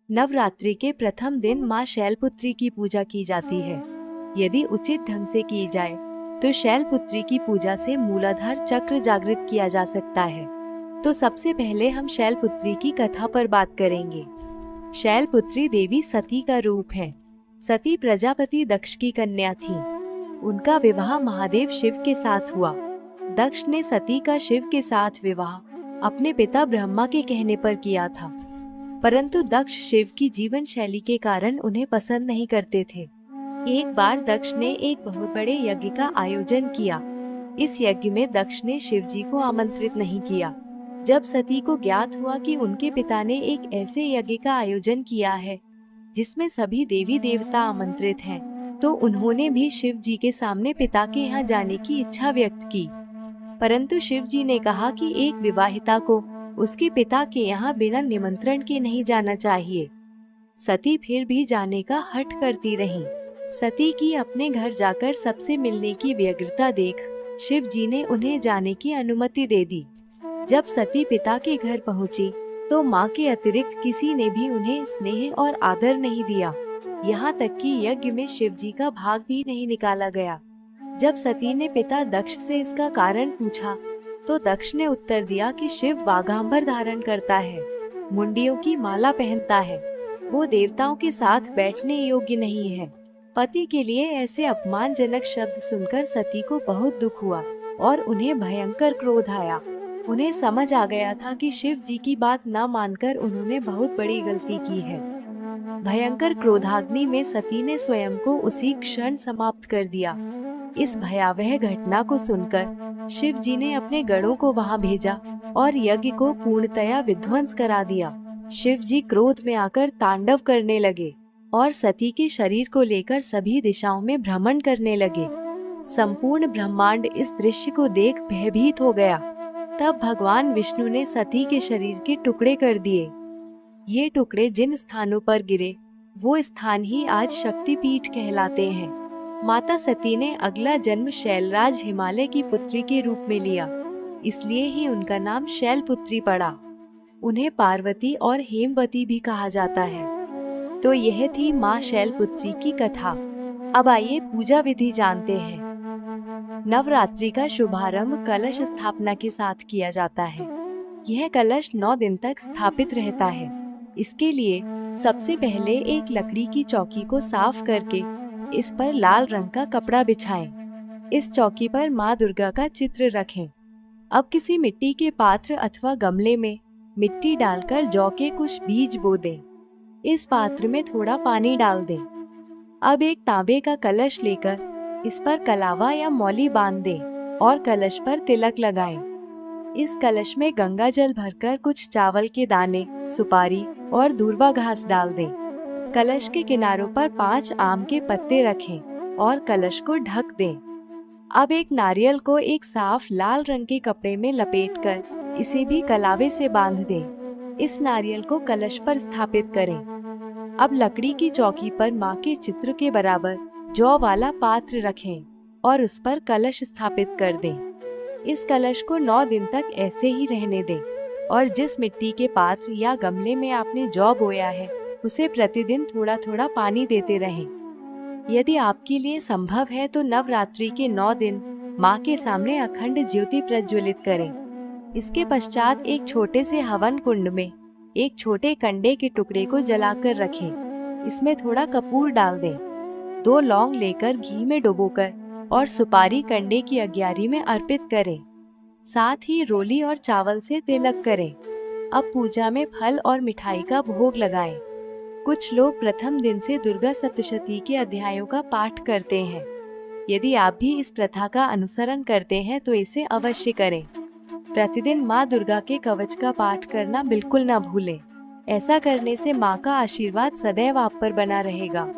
नवरात्रि के प्रथम दिन माँ शैलपुत्री की पूजा की जाती है। यदि उचित ढंग से की जाए तो शैलपुत्री की पूजा से मूलाधार चक्र जागृत किया जा सकता है। तो सबसे पहले हम शैलपुत्री की कथा पर बात करेंगे। शैलपुत्री देवी सती का रूप है। सती प्रजापति दक्ष की कन्या थी। उनका विवाह महादेव शिव के साथ हुआ। दक्ष ने सती का शिव के साथ विवाह अपने पिता ब्रह्मा के कहने पर किया था, परंतु दक्ष शिव की जीवन शैली के कारण उन्हें पसंद नहीं करते थे। एक बार दक्ष ने एक बहुत बड़े यज्ञ का आयोजन किया। इस यज्ञ में दक्ष ने शिव जी को आमंत्रित नहीं किया। जब सती को ज्ञात हुआ कि उनके पिता ने एक ऐसे यज्ञ का आयोजन किया है जिसमें सभी देवी देवता आमंत्रित हैं, तो उन्होंने भी शिव जी के सामने पिता के यहाँ जाने की इच्छा व्यक्त की। परंतु शिव जी ने कहा कि एक विवाहिता को उसके पिता के यहाँ बिना निमंत्रण के नहीं जाना चाहिए। सती फिर भी जाने का हठ करती रही। सती की अपने घर जाकर सबसे मिलने की व्यग्रता देख शिव जी ने उन्हें जाने की अनुमति दे दी। जब सती पिता के घर पहुंची तो माँ के अतिरिक्त किसी ने भी उन्हें स्नेह और आदर नहीं दिया। यहाँ तक कि यज्ञ में शिव जी का भाग भी नहीं निकाला गया। जब सती ने पिता दक्ष से इसका कारण पूछा तो दक्ष ने उत्तर दिया कि शिव वाघांबर धारण करता है, मुंडियों की माला पहनता है, वो देवताओं के साथ बैठने योग्य नहीं है। पति के लिए ऐसे अपमानजनक शब्द सुनकर सती को बहुत दुख हुआ और उन्हें भयंकर क्रोध आया। उन्हें समझ आ गया था कि शिव जी की बात न मानकर उन्होंने बहुत बड़ी गलती की है। भयंकर क्रोधाग्नि में सती ने स्वयं को उसी क्षण समाप्त कर दिया। इस भयावह घटना को सुनकर शिव जी ने अपने गणों को वहां भेजा और यज्ञ को पूर्णतया विध्वंस करा दिया। शिव जी क्रोध में आकर तांडव करने लगे और सती के शरीर को लेकर सभी दिशाओं में भ्रमण करने लगे। संपूर्ण ब्रह्मांड इस दृश्य को देख भयभीत हो गया। तब भगवान विष्णु ने सती के शरीर के टुकड़े कर दिए। ये टुकड़े जिन स्थानों पर गिरे वो स्थान ही आज शक्तिपीठ कहलाते हैं। माता सती ने अगला जन्म शैलराज हिमालय की पुत्री के रूप में लिया, इसलिए ही उनका नाम शैलपुत्री पड़ा। उन्हें पार्वती और हेमवती भी कहा जाता है। तो यह थी माँ शैलपुत्री की कथा। अब आइए पूजा विधि जानते हैं। नवरात्रि का शुभारंभ कलश स्थापना के साथ किया जाता है। यह कलश 9 दिन तक स्थापित रहता है। इसके लिए सबसे पहले एक लकड़ी की चौकी को साफ करके इस पर लाल रंग का कपड़ा बिछाएं। इस चौकी पर माँ दुर्गा का चित्र रखें। अब किसी मिट्टी के पात्र अथवा गमले में मिट्टी डालकर जौ के कुछ बीज बो दें। इस पात्र में थोड़ा पानी डाल दें। अब एक तांबे का कलश लेकर इस पर कलावा या मौली बांध दें और कलश पर तिलक लगाएं। इस कलश में गंगा जल भरकर कुछ चावल के दाने, सुपारी और दूर्वा घास डाल दें। कलश के किनारों पर 5 आम के पत्ते रखें और कलश को ढक दें। अब एक नारियल को एक साफ लाल रंग के कपड़े में लपेटकर इसे भी कलावे से बांध दें। इस नारियल को कलश पर स्थापित करें। अब लकड़ी की चौकी पर माँ के चित्र के बराबर जौ वाला पात्र रखें और उस पर कलश स्थापित कर दें। इस कलश को 9 दिन तक ऐसे ही रहने दें और जिस मिट्टी के पात्र या गमले में आपने जौ बोया है उसे प्रतिदिन थोड़ा थोड़ा पानी देते रहें। यदि आपके लिए संभव है तो नवरात्रि के 9 दिन माँ के सामने अखंड ज्योति प्रज्वलित करें। इसके पश्चात एक छोटे से हवन कुंड में एक छोटे कंडे के टुकड़े को जलाकर रखें। इसमें थोड़ा कपूर डाल दें। 2 लौंग लेकर घी में डुबोकर और सुपारी कंडे की अग्यारी में अर्पित करें। साथ ही रोली और चावल से तिलक करें। अब पूजा में फल और मिठाई का भोग लगाएं। कुछ लोग प्रथम दिन से दुर्गा सप्तशती के अध्यायों का पाठ करते हैं। यदि आप भी इस प्रथा का अनुसरण करते हैं तो इसे अवश्य करें। प्रतिदिन माँ दुर्गा के कवच का पाठ करना बिल्कुल न भूलें। ऐसा करने से माँ का आशीर्वाद सदैव आप पर बना रहेगा।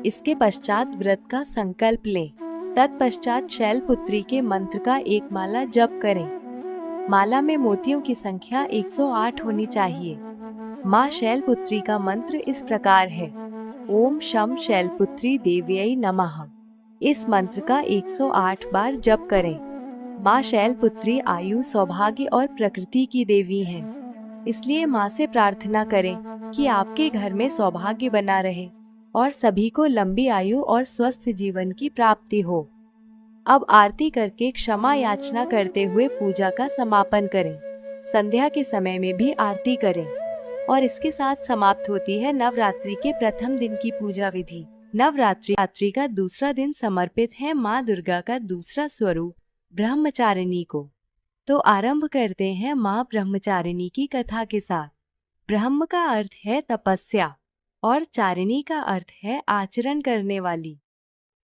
इसके पश्चात व्रत का संकल्प लें। तत्पश्चात शैलपुत्री के मंत्र का एक माला जप करें। माला में मोतियों की संख्या 108 होनी चाहिए। माँ शैलपुत्री का मंत्र इस प्रकार है: ओम शम शैलपुत्री देव्यै नमः। इस मंत्र का 108 बार जप करें। माँ शैलपुत्री आयु, सौभाग्य और प्रकृति की देवी हैं। इसलिए माँ से प्रार्थना करें कि आपके घर में सौभाग्य बना रहे और सभी को लंबी आयु और स्वस्थ जीवन की प्राप्ति हो। अब आरती करके क्षमा याचना करते हुए पूजा का समापन करें। संध्या के समय में भी आरती करें और इसके साथ समाप्त होती है नवरात्रि के प्रथम दिन की पूजा विधि। नवरात्रि का दूसरा दिन समर्पित है माँ दुर्गा का दूसरा स्वरूप ब्रह्मचारिणी को। तो आरंभ करते हैं माँ ब्रह्मचारिणी की कथा के साथ। ब्रह्म का अर्थ है तपस्या और चारिणी का अर्थ है आचरण करने वाली।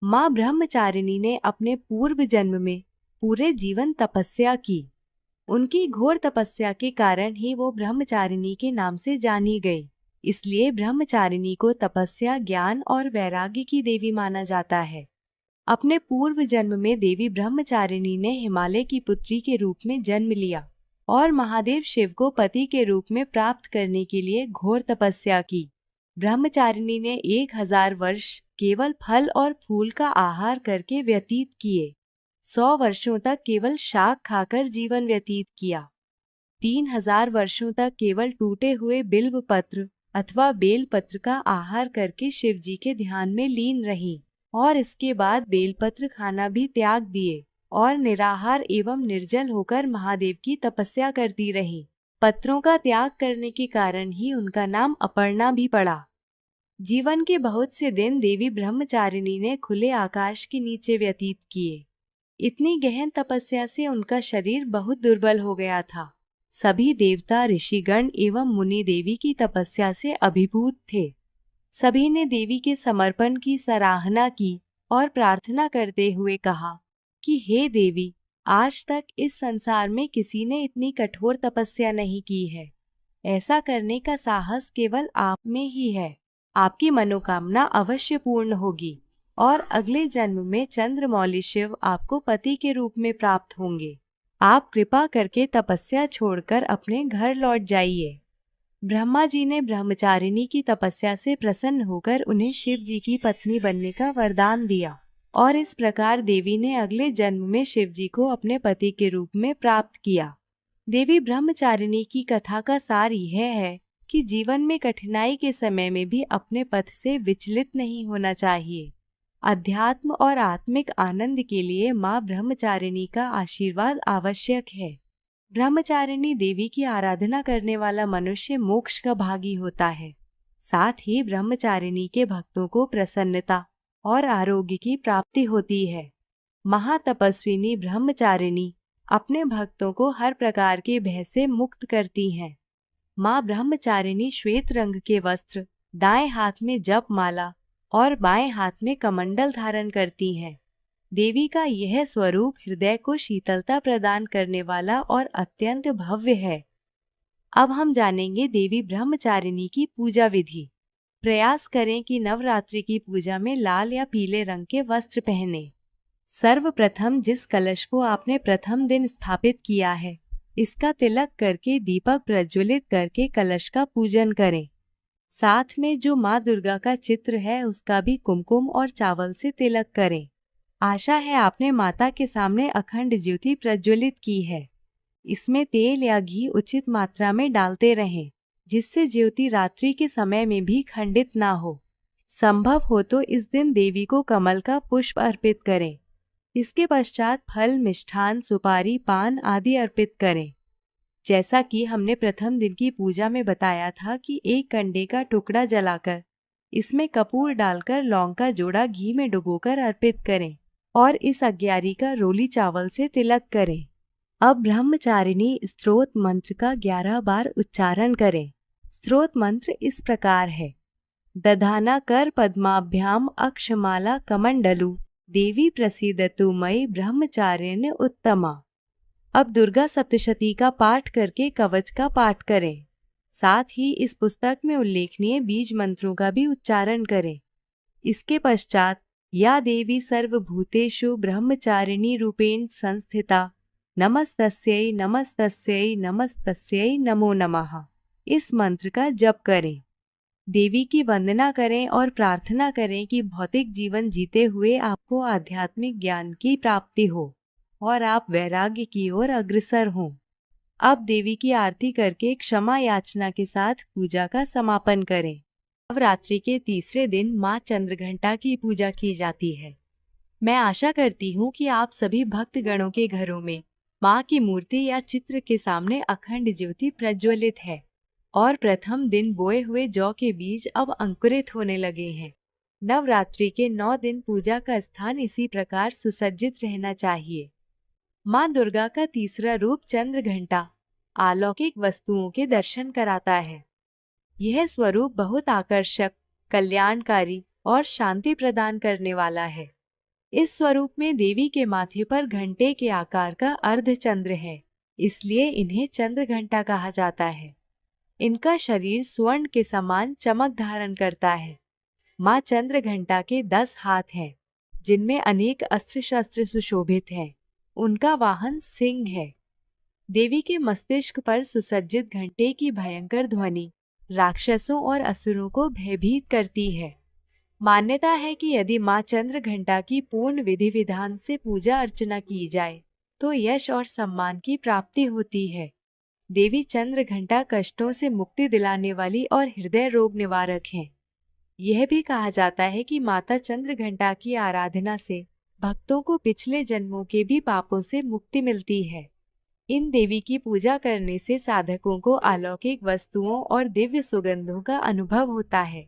माँ ब्रह्मचारिणी ने अपने पूर्व जन्म में पूरे जीवन तपस्या की। उनकी घोर तपस्या के कारण ही वो ब्रह्मचारिणी के नाम से जानी गई। इसलिए ब्रह्मचारिणी को तपस्या, ज्ञान और वैराग्य की देवी माना जाता है। अपने पूर्व जन्म में देवी ब्रह्मचारिणी ने हिमालय की पुत्री के रूप में जन्म लिया और महादेव शिव को पति के रूप में प्राप्त करने के लिए घोर तपस्या की। ब्रह्मचारिणी ने 1000 वर्ष केवल फल और फूल का आहार करके व्यतीत किए। 100 वर्षों तक केवल शाक खाकर जीवन व्यतीत किया। 3000 वर्षों तक केवल टूटे हुए बिल्व पत्र अथवा बेल पत्र का आहार करके शिव जी के ध्यान में लीन रही और इसके बाद बेलपत्र खाना भी त्याग दिए और निराहार एवं निर्जल होकर महादेव की तपस्या करती रही। पत्रों का त्याग करने के कारण ही उनका नाम अपर्णा भी पड़ा। जीवन के बहुत से दिन देवी ब्रह्मचारिणी ने खुले आकाश के नीचे व्यतीत किए। इतनी गहन तपस्या से उनका शरीर बहुत दुर्बल हो गया था। सभी देवता, ऋषिगण एवं मुनि देवी की तपस्या से अभिभूत थे। सभी ने देवी के समर्पण की सराहना की और प्रार्थना करते हुए कहा कि हे देवी, आज तक इस संसार में किसी ने इतनी कठोर तपस्या नहीं की है। ऐसा करने का साहस केवल आप में ही है। आपकी मनोकामना अवश्य पूर्ण होगी और अगले जन्म में चंद्रमौली शिव आपको पति के रूप में प्राप्त होंगे। आप कृपा करके तपस्या छोड़कर अपने घर लौट जाइए। ब्रह्मा जी ने ब्रह्मचारिणी की तपस्या से प्रसन्न होकर उन्हें शिव जी की पत्नी बनने का वरदान दिया और इस प्रकार देवी ने अगले जन्म में शिव जी को अपने पति के रूप में प्राप्त किया। देवी ब्रह्मचारिणी की कथा का सार यह है कि जीवन में कठिनाई के समय में भी अपने पथ से विचलित नहीं होना चाहिए। अध्यात्म और आत्मिक आनंद के लिए माँ ब्रह्मचारिणी का आशीर्वाद आवश्यक है। ब्रह्मचारिणी देवी की आराधना करने वाला मनुष्य मोक्ष का भागी होता है। साथ ही ब्रह्मचारिणी के भक्तों को प्रसन्नता और आरोग्य की प्राप्ति होती है। महातपस्विनी ब्रह्मचारिणी अपने भक्तों को हर प्रकार के भय से मुक्त करती हैं। माँ ब्रह्मचारिणी श्वेत रंग के वस्त्र, दाएं हाथ में जप माला और बाएं हाथ में कमंडल धारण करती हैं। देवी का यह स्वरूप हृदय को शीतलता प्रदान करने वाला और अत्यंत भव्य है। अब हम जानेंगे देवी ब्रह्मचारिणी की पूजा विधि। प्रयास करें कि नवरात्रि की पूजा में लाल या पीले रंग के वस्त्र पहने। सर्वप्रथम जिस कलश को आपने प्रथम दिन स्थापित किया है, इसका तिलक करके दीपक प्रज्वलित करके कलश का पूजन करें। साथ में जो माँ दुर्गा का चित्र है उसका भी कुमकुम और चावल से तिलक करें। आशा है आपने माता के सामने अखंड ज्योति प्रज्वलित की है। इसमें तेल या घी उचित मात्रा में डालते रहें, जिससे ज्योति रात्रि के समय में भी खंडित ना हो। संभव हो तो इस दिन देवी को कमल का पुष्प अर्पित करें। इसके पश्चात फल, मिष्ठान, सुपारी, पान आदि अर्पित करें। जैसा कि हमने प्रथम दिन की पूजा में बताया था कि एक कंडे का टुकड़ा जलाकर इसमें कपूर डालकर लौंग का जोड़ा घी में डुबोकर अर्पित करें और इस अग्यारी का रोली चावल से तिलक करें। अब ब्रह्मचारिणी स्तोत्र मंत्र का 11 बार उच्चारण करें। स्तोत्र मंत्र इस प्रकार है: दधाना कर पद्माभ्याम अक्षमाला कमंडलु देवी प्रसीदतु मयि ब्रह्मचारिण्य उत्तमा। अब दुर्गा सप्तशती का पाठ करके कवच का पाठ करें। साथ ही इस पुस्तक में उल्लेखनीय बीज मंत्रों का भी उच्चारण करें। इसके पश्चात या देवी सर्वभूतेषु ब्रह्मचारिणी रूपेण संस्थिता नमस्तस्यै नमस्तस्यै नमस्तस्यै नमो नमः, इस मंत्र का जप करें। देवी की वंदना करें और प्रार्थना करें कि भौतिक जीवन जीते हुए आपको आध्यात्मिक ज्ञान की प्राप्ति हो और आप वैराग्य की ओर अग्रसर हों। अब देवी की आरती करके क्षमा याचना के साथ पूजा का समापन करें। नवरात्रि के तीसरे दिन माँ चंद्रघंटा की पूजा की जाती है। मैं आशा करती हूँ कि आप सभी भक्तगणों के घरों में माँ की मूर्ति या चित्र के सामने अखंड ज्योति प्रज्वलित है और प्रथम दिन बोए हुए जौ के बीज अब अंकुरित होने लगे हैं। नवरात्रि के 9 दिन पूजा का स्थान इसी प्रकार सुसज्जित रहना चाहिए। माँ दुर्गा का तीसरा रूप चंद्रघंटा अलौकिक वस्तुओं के दर्शन कराता है। यह स्वरूप बहुत आकर्षक, कल्याणकारी और शांति प्रदान करने वाला है। इस स्वरूप में देवी के माथे पर घंटे के आकार का अर्धचंद्र है, इसलिए इन्हें चंद्रघंटा कहा जाता है। इनका शरीर स्वर्ण के समान चमक धारण करता है। माँ चंद्रघंटा के 10 हाथ हैं, जिनमें अनेक अस्त्र शस्त्र सुशोभित हैं। उनका वाहन सिंह है। देवी के मस्तिष्क पर सुसज्जित घंटे की भयंकर ध्वनि राक्षसों और असुरों को भयभीत करती है। मान्यता है कि यदि माँ चंद्रघंटा की पूर्ण विधि विधान से पूजा अर्चना की जाए तो यश और सम्मान की प्राप्ति होती है। देवी चंद्रघंटा कष्टों से मुक्ति दिलाने वाली और हृदय रोग निवारक हैं। यह भी कहा जाता है कि माता चंद्रघंटा की आराधना से भक्तों को पिछले जन्मों के भी पापों से मुक्ति मिलती है। इन देवी की पूजा करने से साधकों को अलौकिक वस्तुओं और दिव्य सुगंधों का अनुभव होता है,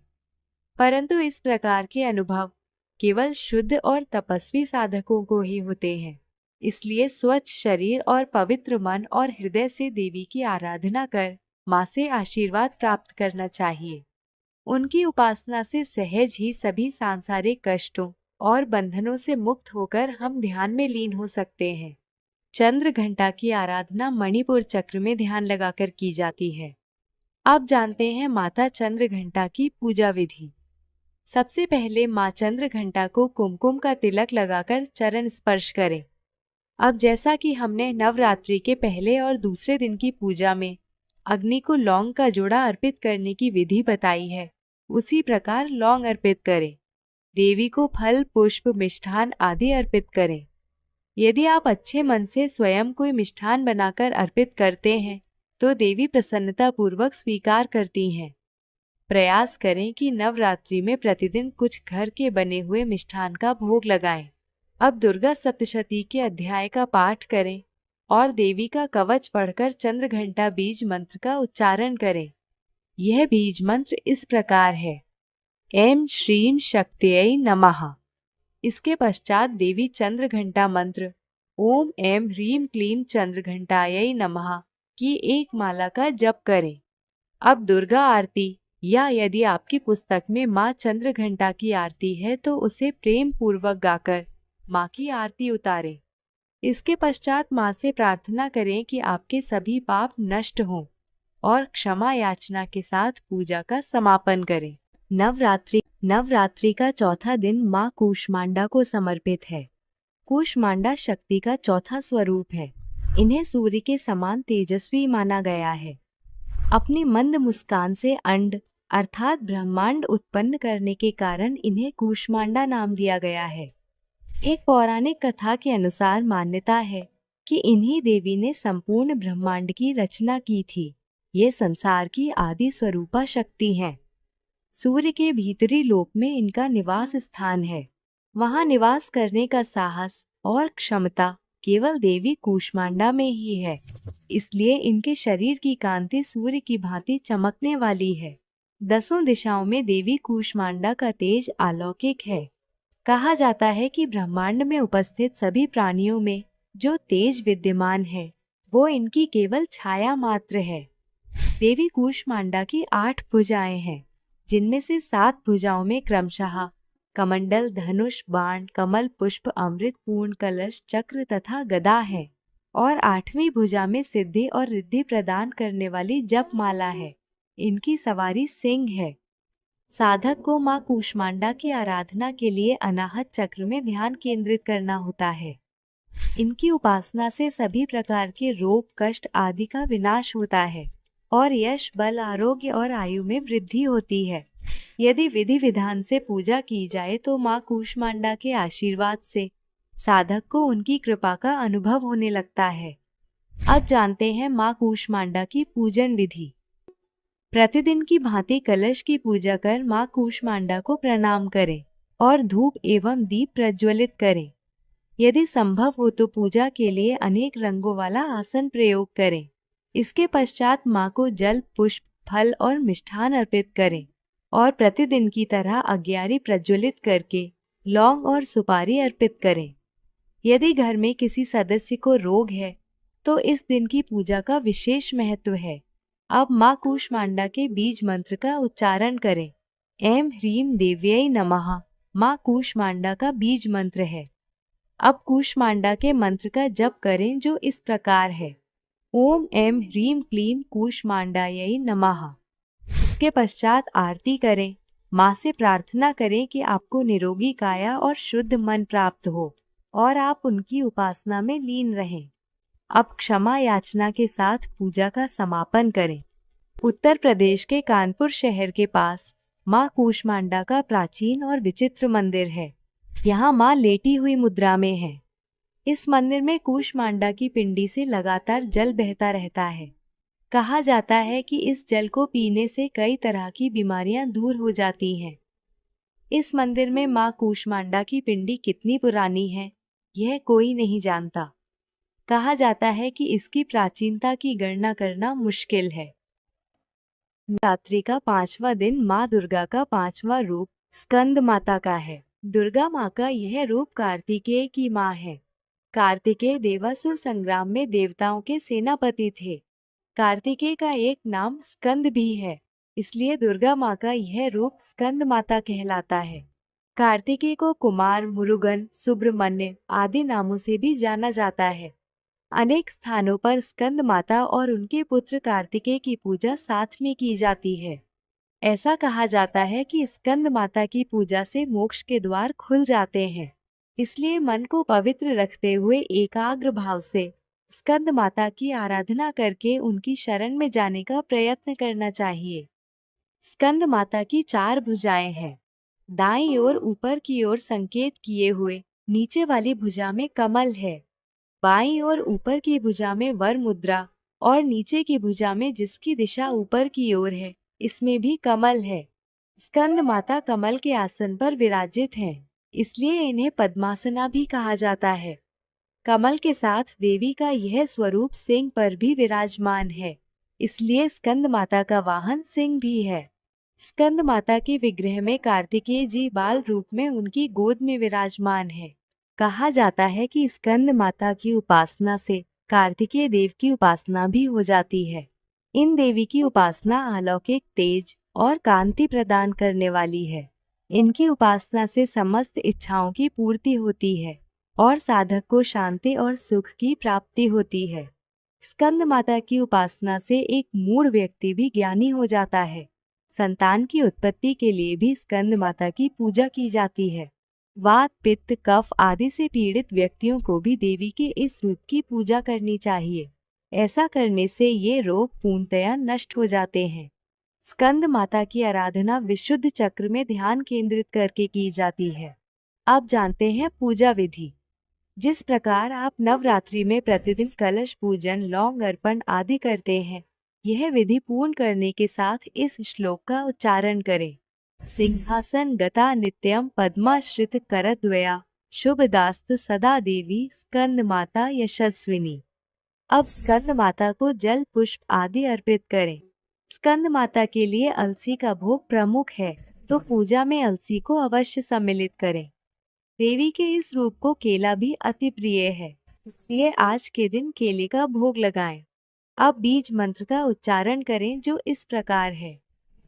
परंतु इस प्रकार के अनुभव केवल शुद्ध और तपस्वी साधकों को ही होते हैं। इसलिए स्वच्छ शरीर और पवित्र मन और हृदय से देवी की आराधना कर माँ से आशीर्वाद प्राप्त करना चाहिए। उनकी उपासना से सहज ही सभी सांसारिक कष्टों और बंधनों से मुक्त होकर हम ध्यान में लीन हो सकते हैं। चंद्रघंटा की आराधना मणिपुर चक्र में ध्यान लगाकर की जाती है। अब जानते हैं माता चंद्रघंटा की पूजा विधि। सबसे पहले माँ चंद्रघंटा को कुमकुम का तिलक लगाकर चरण स्पर्श करें। अब जैसा कि हमने नवरात्रि के पहले और दूसरे दिन की पूजा में अग्नि को लौंग का जोड़ा अर्पित करने की विधि बताई है, उसी प्रकार लौंग अर्पित करें। देवी को फल, पुष्प, मिष्ठान आदि अर्पित करें। यदि आप अच्छे मन से स्वयं कोई मिष्ठान बनाकर अर्पित करते हैं तो देवी प्रसन्नता पूर्वक स्वीकार करती हैं। प्रयास करें कि नवरात्रि में प्रतिदिन कुछ घर के बने हुए मिष्ठान का भोग लगाएं। अब दुर्गा सप्तशती के अध्याय का पाठ करें और देवी का कवच पढ़कर चंद्रघंटा बीज मंत्र का उच्चारण करें। यह बीज मंत्र इस प्रकार है: ऐं श्रीं शक्त्यै नमः। इसके पश्चात देवी चंद्रघंटा मंत्र ओम ऐं ह्रीं क्लीं चंद्रघंटायै नमः की एक माला का जप करें। अब दुर्गा आरती या यदि आपकी पुस्तक में माँ चंद्रघंटा की आरती है तो उसे प्रेम पूर्वक गाकर माँ की आरती उतारें। इसके पश्चात माँ से प्रार्थना करें कि आपके सभी पाप नष्ट हों और क्षमा याचना के साथ पूजा का समापन करें। नवरात्रि का चौथा दिन माँ कूष्मांडा को समर्पित है। कूष्मांडा शक्ति का चौथा स्वरूप है। इन्हें सूर्य के समान तेजस्वी माना गया है। अपनी मंद मुस्कान से अंड अर्थात ब्रह्मांड उत्पन्न करने के कारण इन्हें कूष्मांडा नाम दिया गया है। एक पौराणिक कथा के अनुसार मान्यता है कि इन्हीं देवी ने संपूर्ण ब्रह्मांड की रचना की थी। ये संसार की आदि स्वरूपा शक्ति हैं। सूर्य के भीतरी लोक में इनका निवास स्थान है। वहाँ निवास करने का साहस और क्षमता केवल देवी कूष्मांडा में ही है। इसलिए इनके शरीर की कांति सूर्य की भांति चमकने वाली है। 10 दिशाओं में देवी कूष्मांडा का तेज अलौकिक है। कहा जाता है कि ब्रह्मांड में उपस्थित सभी प्राणियों में जो तेज विद्यमान है वो इनकी केवल छाया मात्र है। देवी कूष्मांडा की 8 भुजाएं हैं, जिनमें से 7 भुजाओं में क्रमशः कमंडल, धनुष, बाण, कमल, पुष्प, अमृत, पूर्ण कलश, चक्र तथा गदा है और 8वीं भुजा में सिद्धि और रिद्धि प्रदान करने वाली जप माला है। इनकी सवारी सिंह है। साधक को माँ कूष्मांडा की आराधना के लिए अनाहत चक्र में ध्यान केंद्रित करना होता है। इनकी उपासना से सभी प्रकार के रोग, कष्ट आदि का विनाश होता है और यश, बल, आरोग्य और आयु में वृद्धि होती है। यदि विधि विधान से पूजा की जाए तो माँ कूष्मांडा के आशीर्वाद से साधक को उनकी कृपा का अनुभव होने लगता है। अब जानते हैं माँ कूष्मांडा की पूजन विधि। प्रतिदिन की भांति कलश की पूजा कर माँ कूष्मांडा को प्रणाम करें और धूप एवं दीप प्रज्वलित करें। यदि संभव हो तो पूजा के लिए अनेक रंगों वाला आसन प्रयोग करें। इसके पश्चात माँ को जल, पुष्प, फल और मिष्ठान अर्पित करें और प्रतिदिन की तरह अग्यारी प्रज्वलित करके लौंग और सुपारी अर्पित करें। यदि घर में किसी सदस्य को रोग है तो इस दिन की पूजा का विशेष महत्व है। अब माँ कूष्मांडा के बीज मंत्र का उच्चारण करें। ऐं ह्रीं देव्यै नमः माँ कूष्मांडा का बीज मंत्र है। अब कूष्मांडा के मंत्र का जप करें जो इस प्रकार है। ओम ऐं ह्रीं क्लीं कूष्मांडायै नमः। इसके पश्चात आरती करें। माँ से प्रार्थना करें कि आपको निरोगी काया और शुद्ध मन प्राप्त हो और आप उनकी उपासना में लीन रहें। अब क्षमा याचना के साथ पूजा का समापन करें। उत्तर प्रदेश के कानपुर शहर के पास माँ कूष्मांडा का प्राचीन और विचित्र मंदिर है। यहाँ माँ लेटी हुई मुद्रा में है। इस मंदिर में कूष्मांडा की पिंडी से लगातार जल बहता रहता है। कहा जाता है कि इस जल को पीने से कई तरह की बीमारियां दूर हो जाती हैं। इस मंदिर में माँ कूष्मांडा की पिंडी कितनी पुरानी है, यह कोई नहीं जानता। कहा जाता है कि इसकी प्राचीनता की गणना करना मुश्किल है। नवरात्रि का 5वां दिन माँ दुर्गा का 5वां रूप स्कंद माता का है। दुर्गा माँ का यह रूप कार्तिकेय की माँ है। कार्तिकेय देवासुर संग्राम में देवताओं के सेनापति थे। कार्तिकेय का एक नाम स्कंद भी है, इसलिए दुर्गा माँ का यह रूप स्कंद माता कहलाता है। कार्तिकेय को कुमार, मुरुगन, सुब्रमण्य आदि नामों से भी जाना जाता है। अनेक स्थानों पर स्कंद माता और उनके पुत्र कार्तिकेय की पूजा साथ में की जाती है। ऐसा कहा जाता है कि स्कंद माता की पूजा से मोक्ष के द्वार खुल जाते हैं। इसलिए मन को पवित्र रखते हुए एकाग्र भाव से स्कंद माता की आराधना करके उनकी शरण में जाने का प्रयत्न करना चाहिए। स्कंद माता की 4 भुजाएं हैं। दाईं ओर ऊपर की ओर संकेत किए हुए नीचे वाली भुजा में कमल है। बाईं ओर ऊपर की भुजा में वर मुद्रा और नीचे की भुजा में जिसकी दिशा ऊपर की ओर है, इसमें भी कमल है। स्कंद माता कमल के आसन पर विराजित हैं, इसलिए इन्हें पद्मासना भी कहा जाता है। कमल के साथ देवी का यह स्वरूप सिंह पर भी विराजमान है, इसलिए स्कंद माता का वाहन सिंह भी है। स्कंद माता के विग्रह में कार्तिकेय जी बाल रूप में उनकी गोद में विराजमान है। कहा जाता है कि स्कंद माता की उपासना से कार्तिकेय देव की उपासना भी हो जाती है। इन देवी की उपासना अलौकिक तेज और कांति प्रदान करने वाली है। इनकी उपासना से समस्त इच्छाओं की पूर्ति होती है और साधक को शांति और सुख की प्राप्ति होती है। स्कंद माता की उपासना से एक मूढ़ व्यक्ति भी ज्ञानी हो जाता है। संतान की उत्पत्ति के लिए भी स्कंद माता की पूजा की जाती है। वात, पित्त, कफ आदि से पीड़ित व्यक्तियों को भी देवी के इस रूप की पूजा करनी चाहिए। ऐसा करने से ये रोग पूर्णतया नष्ट हो जाते हैं। स्कंद माता की आराधना विशुद्ध चक्र में ध्यान केंद्रित करके की जाती है। अब जानते हैं पूजा विधि। जिस प्रकार आप नवरात्रि में प्रतिदिन कलश पूजन, लौंग अर्पण आदि करते हैं, यह विधि पूर्ण करने के साथ इस श्लोक का उच्चारण करें। सिंहासन गता नित्यम पद्माश्रित करद्वया शुभदास्तु सदा देवी स्कंद माता यशस्विनी। अब स्कंद माता को जल, पुष्प आदि अर्पित करें। स्कंद माता के लिए अलसी का भोग प्रमुख है, तो पूजा में अलसी को अवश्य सम्मिलित करें। देवी के इस रूप को केला भी अति प्रिय है, इसलिए आज के दिन केले का भोग लगाएं। अब बीज मंत्र का उच्चारण करें जो इस प्रकार है।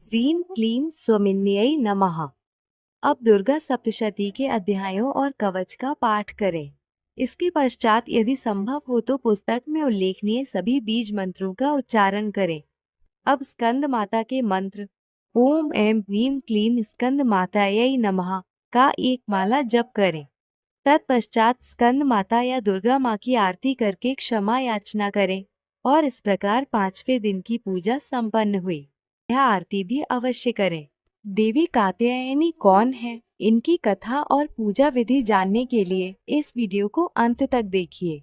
ह्रीं क्लीं स्वमिन्यै नमः। अब दुर्गा सप्तशती के अध्यायों और कवच का पाठ करें। इसके पश्चात यदि संभव हो तो पुस्तक में उल्लेखनीय सभी बीज मंत्रों का उच्चारण करें। अब स्कंद माता के मंत्र ओम ऐं ह्रीं क्लीं स्कंद मातायै नमः का एक माला जप करें। तत्पश्चात स्कंद माता या दुर्गा माँ की आरती करके क्षमा याचना करें और इस प्रकार 5वें दिन की पूजा संपन्न हुई। यह आरती भी अवश्य करें। देवी कात्यायनी कौन है, इनकी कथा और पूजा विधि जानने के लिए इस वीडियो को अंत तक देखिए।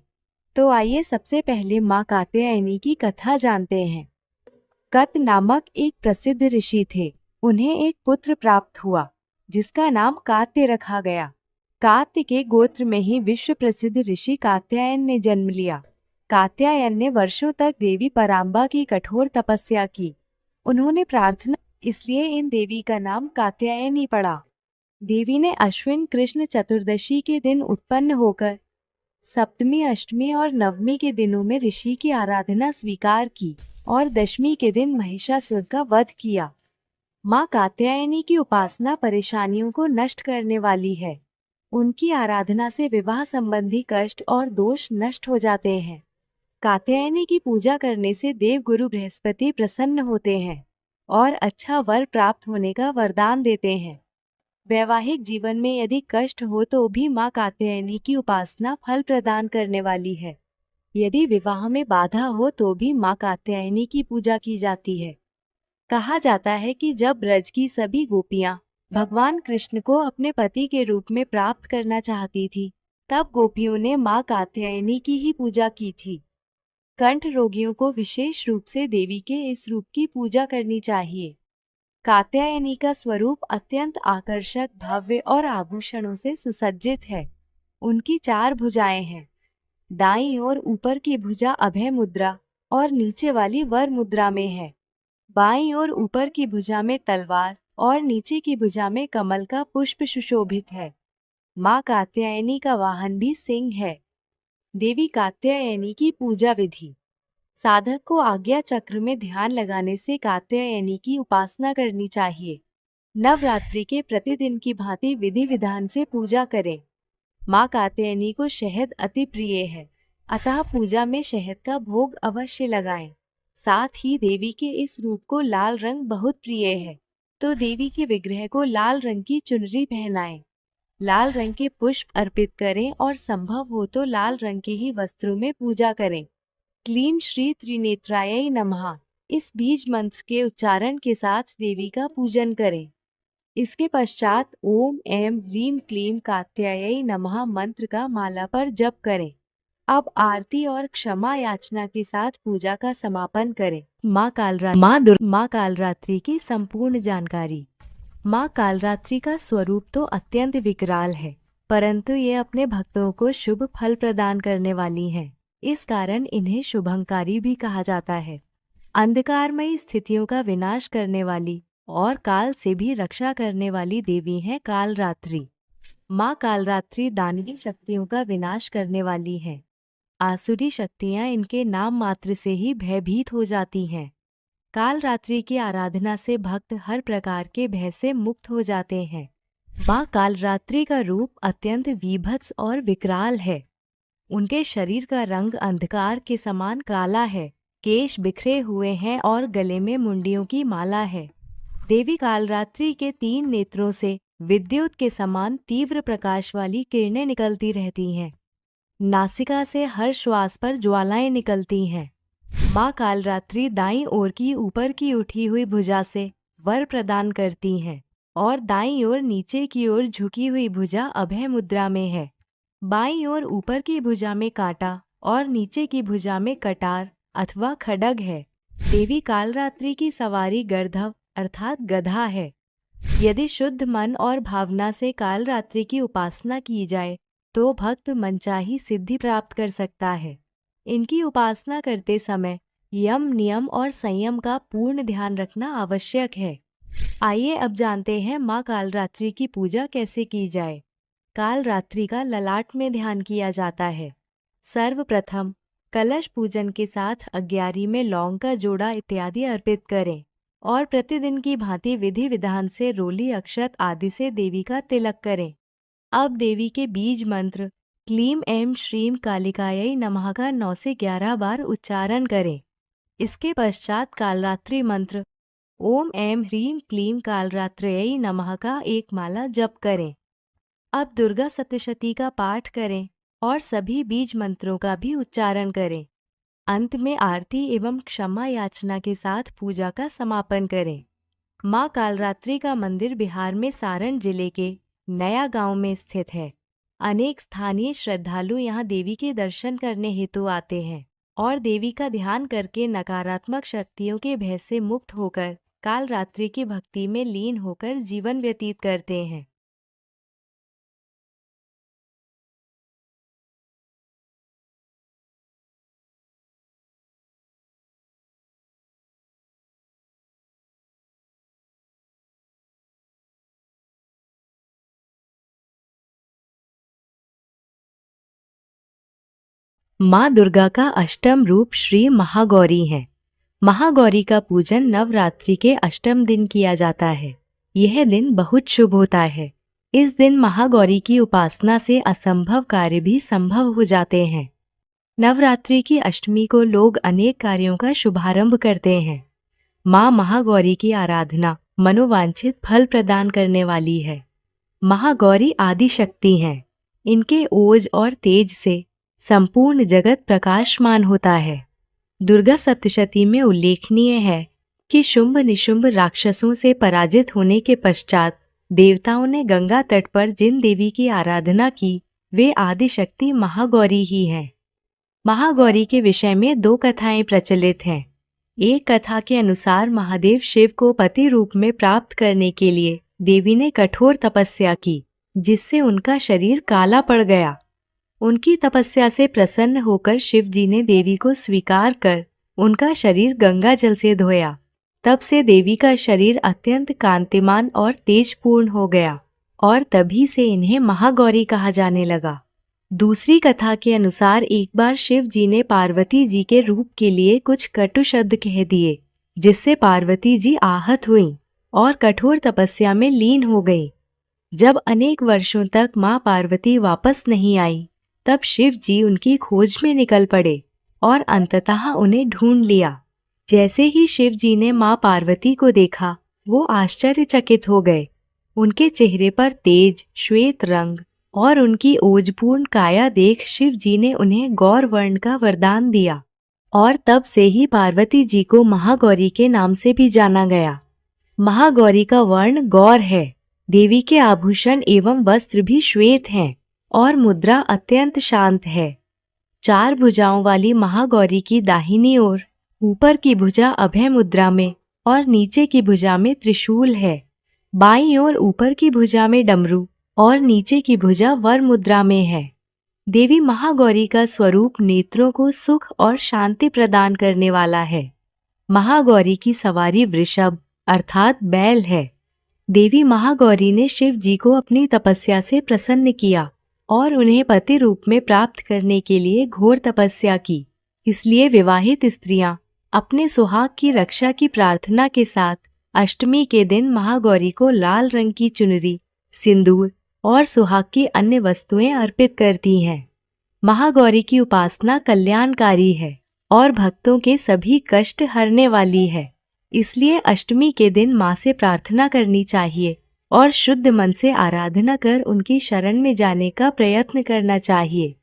तो आइए सबसे पहले माँ कात्यायनी की कथा जानते हैं। कत नामक एक प्रसिद्ध ऋषि थे। उन्हें एक पुत्र प्राप्त हुआ जिसका नाम कात्य रखा गया। कात्य के गोत्र में ही विश्व प्रसिद्ध ऋषि कात्यायन ने जन्म लिया। कात्यायन ने वर्षों तक देवी पराम्बा की कठोर तपस्या की। उन्होंने प्रार्थना, इसलिए इन देवी का नाम कात्यायनी पड़ा। देवी ने अश्विन कृष्ण चतुर्दशी के दिन उत्पन्न होकर सप्तमी, अष्टमी और नवमी के दिनों में ऋषि की आराधना स्वीकार की और दशमी के दिन महिषासुर का वध किया। माँ कात्यायनी की उपासना परेशानियों को नष्ट करने वाली है। उनकी आराधना से विवाह संबंधी कष्ट और दोष नष्ट हो जाते हैं। कात्यायनी की पूजा करने से देव गुरु बृहस्पति प्रसन्न होते हैं और अच्छा वर प्राप्त होने का वरदान देते हैं। वैवाहिक जीवन में यदि कष्ट हो तो भी माँ कात्यायनी की उपासना फल प्रदान करने वाली है। यदि विवाह में बाधा हो तो भी माँ कात्यायनी की पूजा की जाती है। कहा जाता है कि जब ब्रज की सभी गोपियाँ भगवान कृष्ण को अपने पति के रूप में प्राप्त करना चाहती थी, तब गोपियों ने माँ कात्यायनी की ही पूजा की थी। कंठ रोगियों को विशेष रूप से देवी के इस रूप की पूजा करनी चाहिए। कात्यायनी का स्वरूप अत्यंत आकर्षक, भव्य और आभूषणों से सुसज्जित है। उनकी 4 भुजाएं हैं। दाईं ओर ऊपर की भुजा अभय मुद्रा और नीचे वाली वर मुद्रा में है। बाईं ओर ऊपर की भुजा में तलवार और नीचे की भुजा में कमल का पुष्प सुशोभित है। माँ कात्यायनी का वाहन भी सिंह है। देवी कात्यायनी की पूजा विधि। साधक को आज्ञा चक्र में ध्यान लगाने से कात्यायनी की उपासना करनी चाहिए। नवरात्रि के प्रतिदिन की भांति विधि विधान से पूजा करें। माँ कात्यायनी को शहद अति प्रिय है, अतः पूजा में शहद का भोग अवश्य लगाएं। साथ ही देवी के इस रूप को लाल रंग बहुत प्रिय है, तो देवी के विग्रह को लाल रंग की चुनरी पहनाएं। लाल रंग के पुष्प अर्पित करें और संभव हो तो लाल रंग के ही वस्त्रों में पूजा करें। क्लीं श्री त्रिनेत्रायै नमः, इस बीज मंत्र के उच्चारण के साथ देवी का पूजन करें। इसके पश्चात ओम ऐं ह्रीं क्लीं कात्यायै नमः मंत्र का माला पर जप करें। अब आरती और क्षमा याचना के साथ पूजा का समापन करें। माँ कालरात्रि की संपूर्ण जानकारी। माँ कालरात्रि का स्वरूप तो अत्यंत विकराल है, परंतु ये अपने भक्तों को शुभ फल प्रदान करने वाली हैं। इस कारण इन्हें शुभंकारी भी कहा जाता है। अंधकारमयी स्थितियों का विनाश करने वाली और काल से भी रक्षा करने वाली देवी है कालरात्रि। माँ कालरात्रि दानवी शक्तियों का विनाश करने वाली है। आसुरी शक्तियाँ इनके नाम मात्र से ही भयभीत हो जाती हैं। कालरात्रि की आराधना से भक्त हर प्रकार के भय से मुक्त हो जाते हैं। माँ कालरात्रि का रूप अत्यंत विभत्स और विकराल है। उनके शरीर का रंग अंधकार के समान काला है, केश बिखरे हुए हैं और गले में मुंडियों की माला है। देवी कालरात्रि के 3 नेत्रों से विद्युत के समान तीव्र प्रकाश वाली किरणें निकलती रहती हैं। नासिका से हर श्वास पर ज्वालाएं निकलती हैं। माँ कालरात्रि दाईं ओर की ऊपर की उठी हुई भुजा से वर प्रदान करती हैं और दाईं ओर नीचे की ओर झुकी हुई भुजा अभय मुद्रा में है। बाईं ओर ऊपर की भुजा में कांटा और नीचे की भुजा में कटार अथवा खड्ग है। देवी कालरात्रि की सवारी गर्धव अर्थात गधा है। यदि शुद्ध मन और भावना से कालरात्रि की उपासना की जाए तो भक्त मनचाही सिद्धि प्राप्त कर सकता है। इनकी उपासना करते समय यम, नियम और संयम का पूर्ण ध्यान रखना आवश्यक है। आइए अब जानते हैं माँ कालरात्रि की पूजा कैसे की जाए। कालरात्रि का ललाट में ध्यान किया जाता है। सर्वप्रथम कलश पूजन के साथ अग्यारी में लौंग का जोड़ा इत्यादि अर्पित करें और प्रतिदिन की भांति विधि विधान से रोली, अक्षत आदि से देवी का तिलक करें। अब देवी के बीज मंत्र क्लीं ऐं श्रीं कालिकायै नमः का 9 से 11 बार उच्चारण करें। इसके पश्चात कालरात्रि मंत्र ओम ऐं ह्रीं क्लीं कालरात्रयै नमः का 1 माला जप करें। अब दुर्गा सप्तशती का पाठ करें और सभी बीज मंत्रों का भी उच्चारण करें। अंत में आरती एवं क्षमा याचना के साथ पूजा का समापन करें। माँ कालरात्रि का मंदिर बिहार में सारण जिले के नया गांव में स्थित है। अनेक स्थानीय श्रद्धालु यहाँ देवी के दर्शन करने हेतु आते हैं और देवी का ध्यान करके नकारात्मक शक्तियों के भय से मुक्त होकर काल रात्रि की भक्ति में लीन होकर जीवन व्यतीत करते हैं। माँ दुर्गा का अष्टम रूप श्री महागौरी है। महागौरी का पूजन नवरात्रि के अष्टम दिन किया जाता है। यह दिन बहुत शुभ होता है। इस दिन महागौरी की उपासना से असंभव कार्य भी संभव हो जाते हैं। नवरात्रि की अष्टमी को लोग अनेक कार्यों का शुभारंभ करते हैं। माँ महागौरी की आराधना मनोवांछित फल प्रदान करने वाली है। महागौरी आदि शक्ति हैं। इनके ओज और तेज से संपूर्ण जगत प्रकाशमान होता है। दुर्गा सप्तशती में उल्लेखनीय है कि शुंभ निशुंभ राक्षसों से पराजित होने के पश्चात देवताओं ने गंगा तट पर जिन देवी की आराधना की वे आदि शक्ति महागौरी ही हैं। महागौरी के विषय में दो कथाएं प्रचलित हैं। एक कथा के अनुसार महादेव शिव को पति रूप में प्राप्त करने के लिए देवी ने कठोर तपस्या की, जिससे उनका शरीर काला पड़ गया। उनकी तपस्या से प्रसन्न होकर शिव जी ने देवी को स्वीकार कर उनका शरीर गंगा जल से धोया। तब से देवी का शरीर अत्यंत कांतिमान और तेजपूर्ण हो गया और तभी से इन्हें महागौरी कहा जाने लगा। दूसरी कथा के अनुसार एक बार शिव जी ने पार्वती जी के रूप के लिए कुछ कटु शब्द कह दिए, जिससे पार्वती जी आहत हुईं और कठोर तपस्या में लीन हो गई। जब अनेक वर्षों तक मां पार्वती वापस नहीं आई, तब शिव जी उनकी खोज में निकल पड़े और अंततः उन्हें ढूंढ लिया। जैसे ही शिव जी ने मां पार्वती को देखा, वो आश्चर्यचकित हो गए। उनके चेहरे पर तेज श्वेत रंग और उनकी ओजपूर्ण काया देख शिव जी ने उन्हें गौर वर्ण का वरदान दिया और तब से ही पार्वती जी को महागौरी के नाम से भी जाना गया। महागौरी का वर्ण गौर है। देवी के आभूषण एवं वस्त्र भी श्वेत हैं और मुद्रा अत्यंत शांत है। चार भुजाओं वाली महागौरी की दाहिनी ओर ऊपर की भुजा अभय मुद्रा में और नीचे की भुजा में त्रिशूल है। बाईं ओर ऊपर की भुजा में डमरू और नीचे की भुजा वर मुद्रा में है। देवी महागौरी का स्वरूप नेत्रों को सुख और शांति प्रदान करने वाला है। महागौरी की सवारी वृषभ अर्थात बैल है। देवी महागौरी ने शिव जी को अपनी तपस्या से प्रसन्न किया और उन्हें पति रूप में प्राप्त करने के लिए घोर तपस्या की। इसलिए विवाहित स्त्रियां अपने सुहाग की रक्षा की प्रार्थना के साथ अष्टमी के दिन महागौरी को लाल रंग की चुनरी, सिंदूर और सुहाग की अन्य वस्तुएं अर्पित करती हैं। महागौरी की उपासना कल्याणकारी है और भक्तों के सभी कष्ट हरने वाली है। इसलिए अष्टमी के दिन मां से प्रार्थना करनी चाहिए और शुद्ध मन से आराधना कर उनकी शरण में जाने का प्रयत्न करना चाहिए।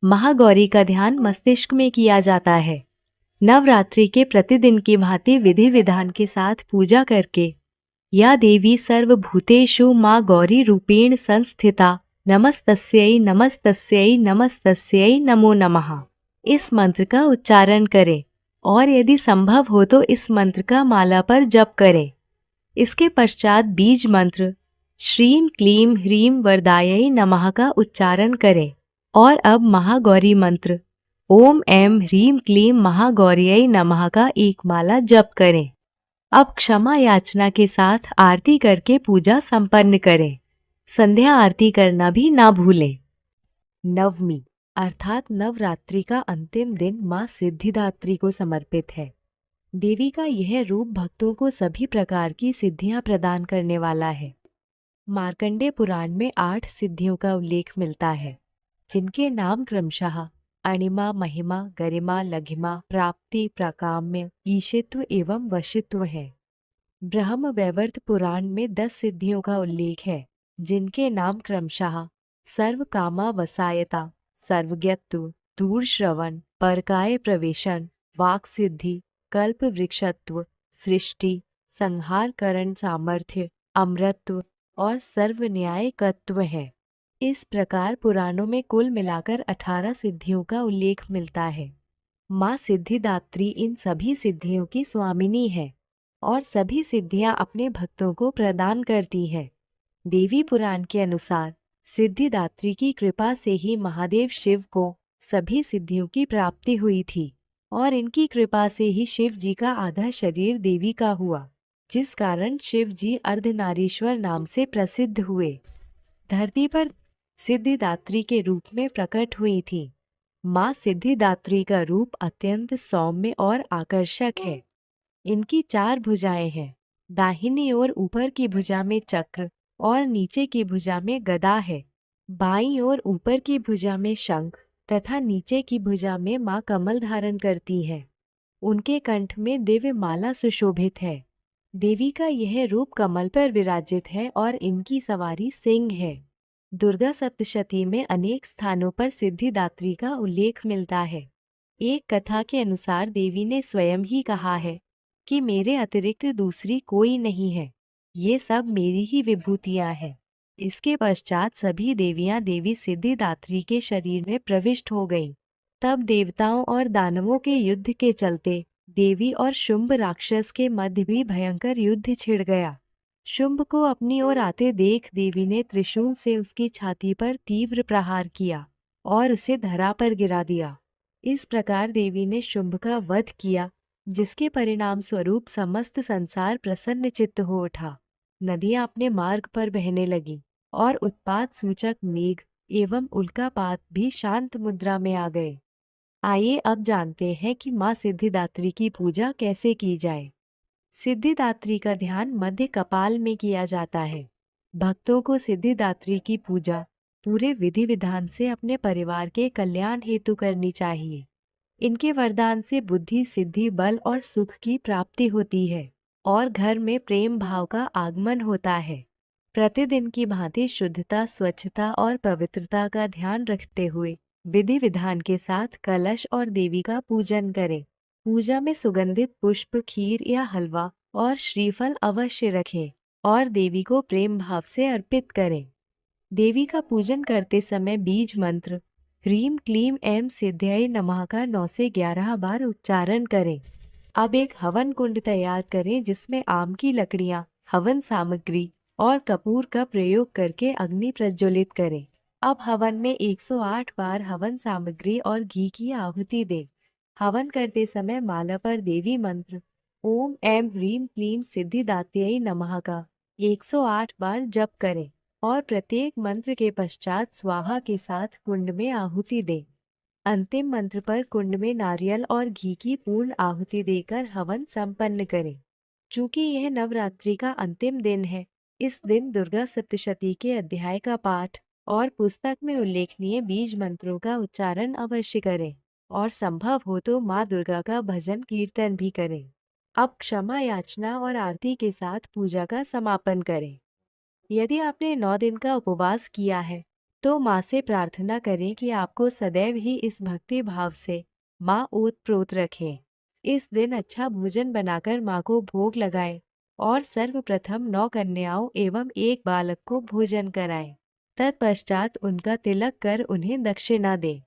महागौरी का ध्यान मस्तिष्क में किया जाता है। नवरात्रि के प्रतिदिन की भांति विधि विधान के साथ पूजा करके या देवी सर्वभूतेषु मां गौरी रूपेण संस्थिता नमस्तस्यै नमस्तस्यै नमस्तस्यै नमो नमः इस मंत्र का उच्चारण करें और यदि संभव हो तो इस मंत्र का माला पर जप करें। इसके पश्चात बीज मंत्र श्रीं क्लीं ह्रीं वरदायै नमः का उच्चारण करें और अब महागौरी मंत्र ओम ऐं ह्रीं क्लीं महागौर्यै नमः का एक माला जप करें। अब क्षमा याचना के साथ आरती करके पूजा संपन्न करें। संध्या आरती करना भी ना भूलें। नवमी अर्थात नवरात्रि का अंतिम दिन मां सिद्धिदात्री को समर्पित है। देवी का यह रूप भक्तों को सभी प्रकार की सिद्धियां प्रदान करने वाला है। मार्कंडेय पुराण में 8 सिद्धियों का उल्लेख मिलता है, जिनके नाम क्रमशः अणिमा, महिमा, गरिमा, लघिमा, प्राप्ति, प्राकाम्य, ईशित्व एवं वशित्व है। ब्रह्म वैवर्त पुराण में 10 सिद्धियों का उल्लेख है, जिनके नाम क्रमशः सर्वकामा वसायता, सर्वज्ञत्व, दूर श्रवण, परकाय प्रवेशन, वाक् सिद्धि, कल्प वृक्षत्व, सृष्टि, संहार करण सामर्थ्य, अमृतत्व और सर्वन्यायकत्व है। इस प्रकार पुराणों में कुल मिलाकर 18 सिद्धियों का उल्लेख मिलता है। माँ सिद्धिदात्री इन सभी सिद्धियों की स्वामिनी है और सभी सिद्धियां अपने भक्तों को प्रदान करती हैं। देवी पुराण के अनुसार सिद्धिदात्री की कृपा से ही महादेव शिव को सभी सिद्धियों की प्राप्ति हुई थी और इनकी कृपा से ही शिव जी का आधा शरीर देवी का हुआ, जिस कारण शिव जी अर्धनारीश्वर नाम से प्रसिद्ध हुए। धरती पर सिद्धिदात्री के रूप में प्रकट हुई थी। माँ सिद्धिदात्री का रूप अत्यंत सौम्य और आकर्षक है। इनकी 4 भुजाएं हैं। दाहिनी ओर ऊपर की भुजा में चक्र और नीचे की भुजा में गदा है। बाईं ओर ऊपर की भुजा में शंख तथा नीचे की भुजा में माँ कमल धारण करती है। उनके कंठ में दिव्य माला सुशोभित है। देवी का यह रूप कमल पर विराजित है और इनकी सवारी सिंह है। दुर्गा सप्तशती में अनेक स्थानों पर सिद्धिदात्री का उल्लेख मिलता है। एक कथा के अनुसार देवी ने स्वयं ही कहा है कि मेरे अतिरिक्त दूसरी कोई नहीं है, ये सब मेरी ही विभूतियां हैं। इसके पश्चात सभी देवियां देवी सिद्धिदात्री के शरीर में प्रविष्ट हो गईं। तब देवताओं और दानवों के युद्ध के चलते देवी और शुंभ राक्षस के मध्य भी भयंकर युद्ध छिड़ गया। शुंभ को अपनी ओर आते देख देवी ने त्रिशूल से उसकी छाती पर तीव्र प्रहार किया और उसे धरा पर गिरा दिया। इस प्रकार देवी ने शुंभ का वध किया, जिसके परिणाम स्वरूप समस्त संसार प्रसन्न चित्त हो उठा। नदियां अपने मार्ग पर बहने लगीं और उत्पात सूचक मेघ एवं उल्कापात भी शांत मुद्रा में आ गए। आइए अब जानते हैं कि माँ सिद्धिदात्री की पूजा कैसे की जाए। सिद्धिदात्री का ध्यान मध्य कपाल में किया जाता है। भक्तों को सिद्धिदात्री की पूजा पूरे विधि विधान से अपने परिवार के कल्याण हेतु करनी चाहिए। इनके वरदान से बुद्धि, सिद्धि, बल और सुख की प्राप्ति होती है और घर में प्रेम भाव का आगमन होता है। प्रतिदिन की भांति शुद्धता, स्वच्छता और पवित्रता का ध्यान रखते हुए विधि विधान के साथ कलश और देवी का पूजन करें। पूजा में सुगंधित पुष्प, खीर या हलवा और श्रीफल अवश्य रखें और देवी को प्रेम भाव से अर्पित करें। देवी का पूजन करते समय बीज मंत्र ह्रीम क्लीम ऐं सिद्ध्यै नमः का 9 से 11 बार उच्चारण करें। अब एक हवन कुंड तैयार करें जिसमें आम की लकड़ियां, हवन सामग्री और कपूर का प्रयोग करके अग्नि प्रज्वलित करें। अब हवन में 108 बार हवन सामग्री और घी की आहुति दें। हवन करते समय माला पर देवी मंत्र ओम ऐं ह्रीम क्लीम सिद्धिदात्यै नमः का 108 बार जप करें और प्रत्येक मंत्र के पश्चात स्वाहा के साथ कुंड में आहुति दें। अंतिम मंत्र पर कुंड में नारियल और घी की पूर्ण आहुति देकर हवन संपन्न करें। चूंकि यह नवरात्रि का अंतिम दिन है, इस दिन दुर्गा सप्तशती के अध्याय का पाठ और पुस्तक में उल्लेखनीय बीज मंत्रों का उच्चारण अवश्य करें और संभव हो तो माँ दुर्गा का भजन कीर्तन भी करें। अब क्षमा याचना और आरती के साथ पूजा का समापन करें। यदि आपने 9 दिन का उपवास किया है तो माँ से प्रार्थना करें कि आपको सदैव ही इस भक्ति भाव से माँ ओतप्रोत रखें। इस दिन अच्छा भोजन बनाकर माँ को भोग लगाएं और सर्वप्रथम 9 कन्याओं एवं एक बालक को भोजन कराएं। तत्पश्चात उनका तिलक कर उन्हें दक्षिणा दें।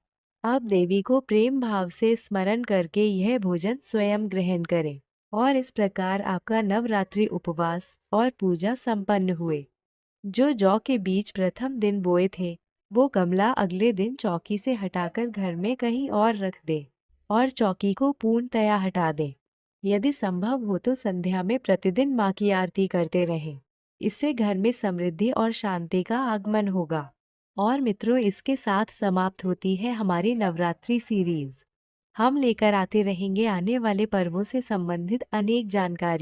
अब देवी को प्रेम भाव से स्मरण करके यह भोजन स्वयं ग्रहण करें और इस प्रकार आपका नवरात्रि उपवास और पूजा संपन्न हुए। जो जौ के बीज प्रथम दिन बोए थे वो गमला अगले दिन चौकी से हटाकर घर में कहीं और रख दे और चौकी को पूर्णतया हटा दें। यदि संभव हो तो संध्या में प्रतिदिन माँ की आरती करते रहें। इससे घर में समृद्धि और शांति का आगमन होगा। और मित्रों, इसके साथ समाप्त होती है हमारी नवरात्रि सीरीज। हम लेकर आते रहेंगे आने वाले पर्वों से संबंधित अनेक जानकारी।